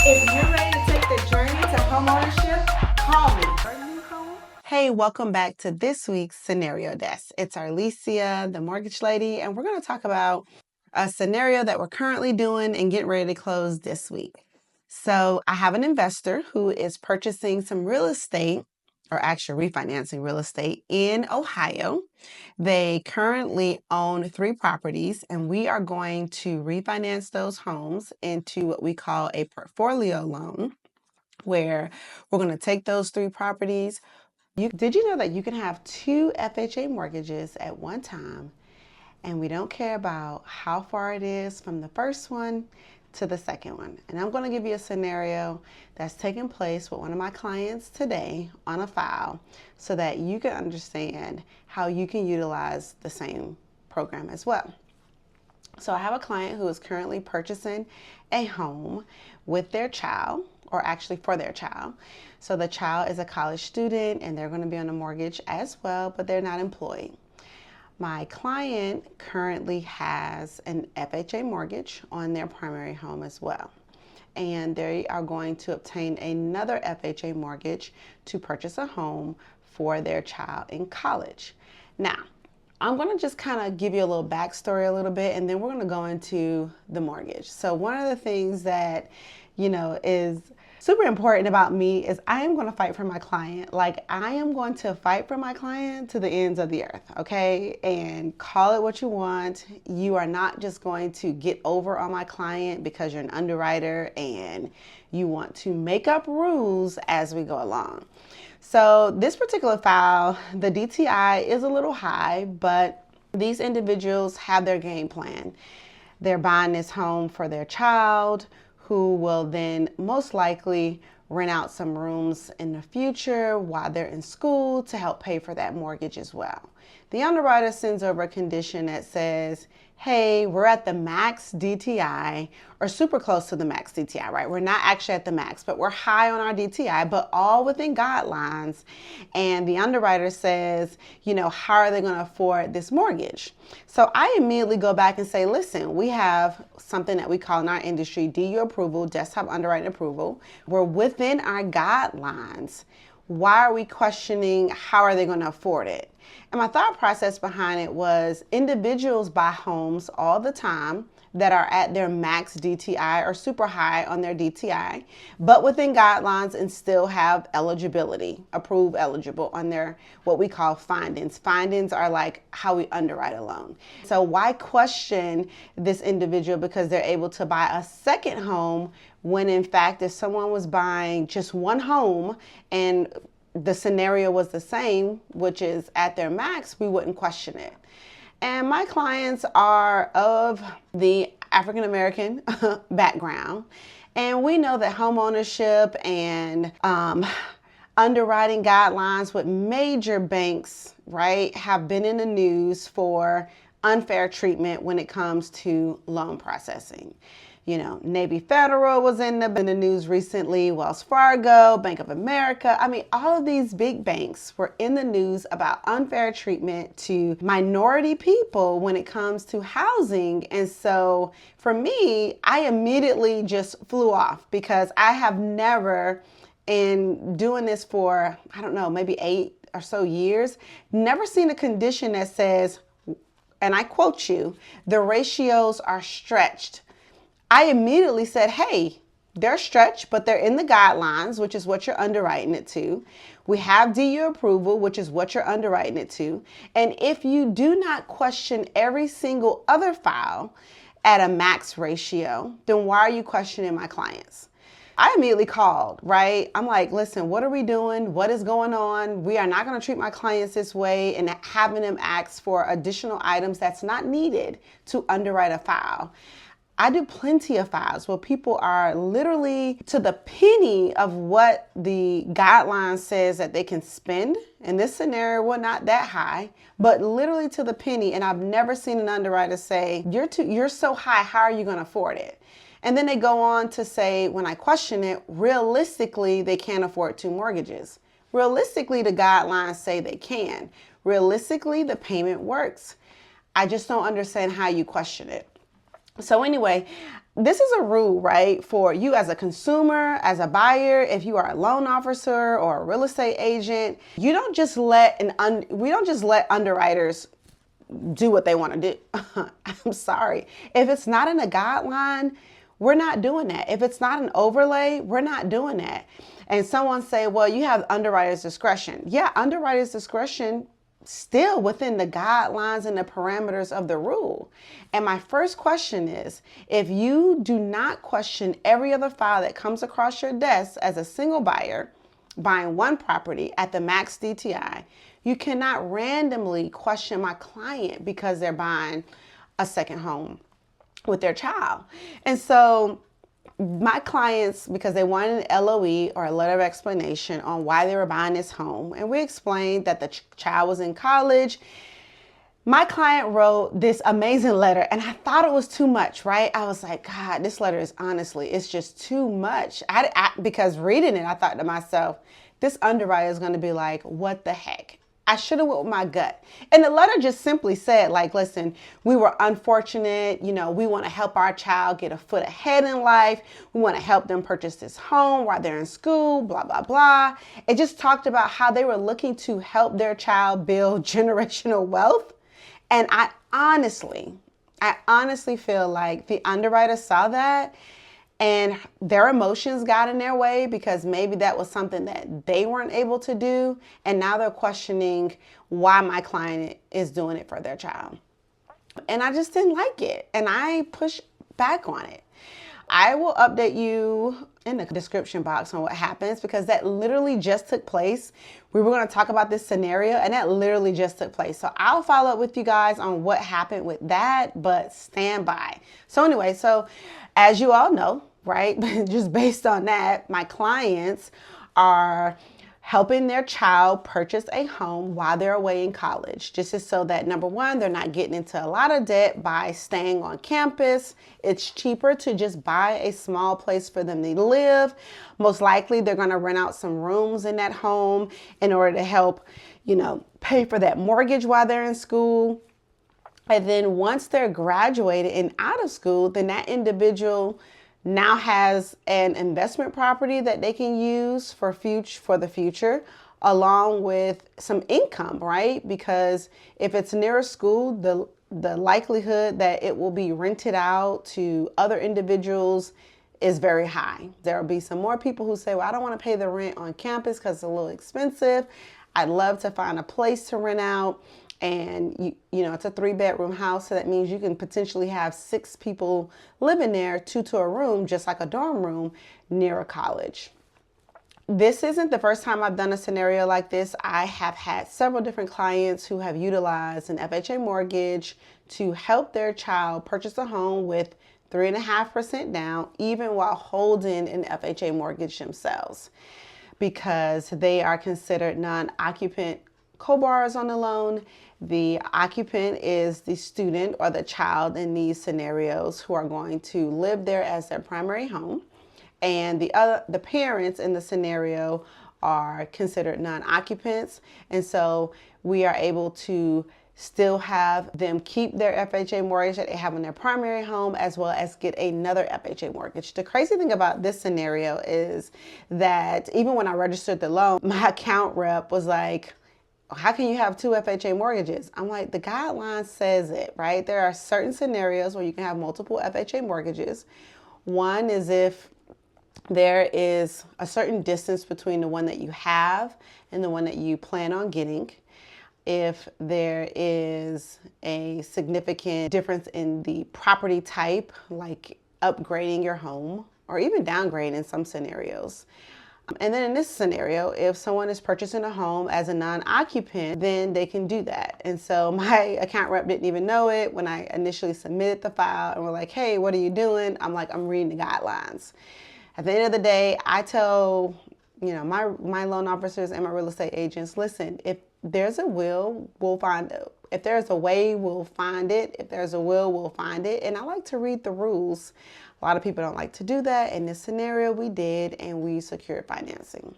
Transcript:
If you're ready to take the journey to homeownership, call me. Hey, welcome back to this week's Scenario Desk. It's Arlicia, the mortgage lady, and we're going to talk about a scenario that we're currently doing and getting ready to close this week. So I have an investor who is purchasing some real estate, or actually refinancing real estate in Ohio. They currently own 3 properties, and we are going to refinance those homes into what we call a portfolio loan, where we're going to take those 3 properties. Did you know that you can have 2 FHA mortgages at one time, and we don't care about how far it is from the first one to the second one? And I'm going to give you a scenario that's taking place with one of my clients today on a file so that you can understand how you can utilize the same program as well. So I have a client who is currently purchasing a home with their child, or actually for their child. So the child is a college student and they're going to be on a mortgage as well, but they're not employed. My client currently has an FHA mortgage on their primary home as well. And they are going to obtain another FHA mortgage to purchase a home for their child in college. Now, I'm going to just kind of give you a little backstory a little bit, and then we're going to go into the mortgage. So one of the things that, is super important about me is I am going to fight for my client. Like, I am going to fight for my client to the ends of the earth, okay? And call it what you want. You are not just going to get over on my client because you're an underwriter and you want to make up rules as we go along. So this particular file, the DTI is a little high, but these individuals have their game plan. They're buying this home for their child, who will then most likely rent out some rooms in the future while they're in school to help pay for that mortgage as well. The underwriter sends over a condition that says, hey, we're at the max DTI, or super close to the max DTI, right? We're not actually at the max, but we're high on our DTI, but all within guidelines. And the underwriter says, how are they going to afford this mortgage? So I immediately go back and say, listen, we have something that we call in our industry DU approval, desktop underwriting approval. We're within our guidelines. Why are we questioning how are they going to afford it? And my thought process behind it was individuals buy homes all the time that are at their max DTI or super high on their DTI, but within guidelines and still have eligibility, approved eligible on their what we call findings. Findings are like how we underwrite a loan. So why question this individual because they're able to buy a second home when in fact if someone was buying just one home and the scenario was the same, which is at their max, we wouldn't question it. And my clients are of the African American background. And we know that home ownership and underwriting guidelines with major banks, right, have been in the news for unfair treatment when it comes to loan processing. Navy Federal was in the news recently, Wells Fargo, Bank of America. I mean, all of these big banks were in the news about unfair treatment to minority people when it comes to housing. And so for me, I immediately just flew off because I have never, in doing this for, I don't know, maybe 8 or so years, never seen a condition that says, and I quote you, the ratios are stretched. I immediately said, hey, they're stretched, but they're in the guidelines, which is what you're underwriting it to. We have DU approval, which is what you're underwriting it to. And if you do not question every single other file at a max ratio, then why are you questioning my clients? I immediately called, right? I'm like, listen, what are we doing? What is going on? We are not going to treat my clients this way and having them ask for additional items that's not needed to underwrite a file. I do plenty of files where people are literally to the penny of what the guideline says that they can spend. In this scenario, we're not that high, but literally to the penny. And I've never seen an underwriter say, you're so high, how are you going to afford it? And then they go on to say, when I question it, realistically, they can't afford 2 mortgages. Realistically, the guidelines say they can. Realistically, the payment works. I just don't understand how you question it. So anyway, this is a rule, right? For you as a consumer, as a buyer, if you are a loan officer or a real estate agent, you don't just let we don't just let underwriters do what they want to do. I'm sorry. If it's not in a guideline, we're not doing that. If it's not an overlay, we're not doing that. And someone say, well, you have underwriter's discretion. Yeah, underwriter's discretion still within the guidelines and the parameters of the rule. And my first question is, if you do not question every other file that comes across your desk as a single buyer, buying one property at the max DTI, you cannot randomly question my client because they're buying a second home with their child. And so my clients, because they wanted an LOE or a letter of explanation on why they were buying this home, and we explained that the child was in college. My client wrote this amazing letter, and I thought it was too much, right? I was like, God, this letter is honestly, it's just too much. Because reading it, I thought to myself, this underwriter is going to be like, what the heck? I should have went with my gut. And the letter just simply said, like, listen, we were unfortunate. You know, we want to help our child get a foot ahead in life. We want to help them purchase this home while they're in school, blah, blah, blah. It just talked about how they were looking to help their child build generational wealth. And I honestly feel like the underwriter saw that and their emotions got in their way because maybe that was something that they weren't able to do. And now they're questioning why my client is doing it for their child. And I just didn't like it. And I pushed back on it. I will update you in the description box on what happens because that literally just took place. We were going to talk about this scenario and that literally just took place. So I'll follow up with you guys on what happened with that, but stand by. So anyway, so as you all know, right, just based on that, my clients are helping their child purchase a home while they're away in college, just so that, number one, they're not getting into a lot of debt by staying on campus. It's cheaper to just buy a small place for them to live. Most likely, they're going to rent out some rooms in that home in order to help, pay for that mortgage while they're in school. And then once they're graduated and out of school, then that individual now has an investment property that they can use for the future, along with some income, right? Because if it's near a school, the likelihood that it will be rented out to other individuals is very high. There will be some more people who say, well, I don't want to pay the rent on campus because it's a little expensive. I'd love to find a place to rent out. And it's a 3-bedroom house, so that means you can potentially have 6 people living there, 2 to a room, just like a dorm room near a college. This isn't the first time I've done a scenario like this. I have had several different clients who have utilized an FHA mortgage to help their child purchase a home with 3.5% down, even while holding an FHA mortgage themselves, because they are considered non-occupant co-borrowers on the loan. The occupant is the student or the child in these scenarios who are going to live there as their primary home. And the parents in the scenario are considered non-occupants. And so we are able to still have them keep their FHA mortgage that they have in their primary home, as well as get another FHA mortgage. The crazy thing about this scenario is that even when I registered the loan, my account rep was like, how can you have 2 FHA mortgages? I'm like, the guideline says it, right? There are certain scenarios where you can have multiple FHA mortgages. One is if there is a certain distance between the one that you have and the one that you plan on getting. If there is a significant difference in the property type, like upgrading your home or even downgrading in some scenarios. And then in this scenario, if someone is purchasing a home as a non-occupant, then they can do that. And so my account rep didn't even know it when I initially submitted the file and we're like, hey, what are you doing? I'm like, I'm reading the guidelines. At the end of the day, I tell, my loan officers and my real estate agents, listen, if there's a will, we'll find it. If there's a way, we'll find it. If there's a will, we'll find it. And I like to read the rules. A lot of people don't like to do that. In this scenario, we did, and we secured financing.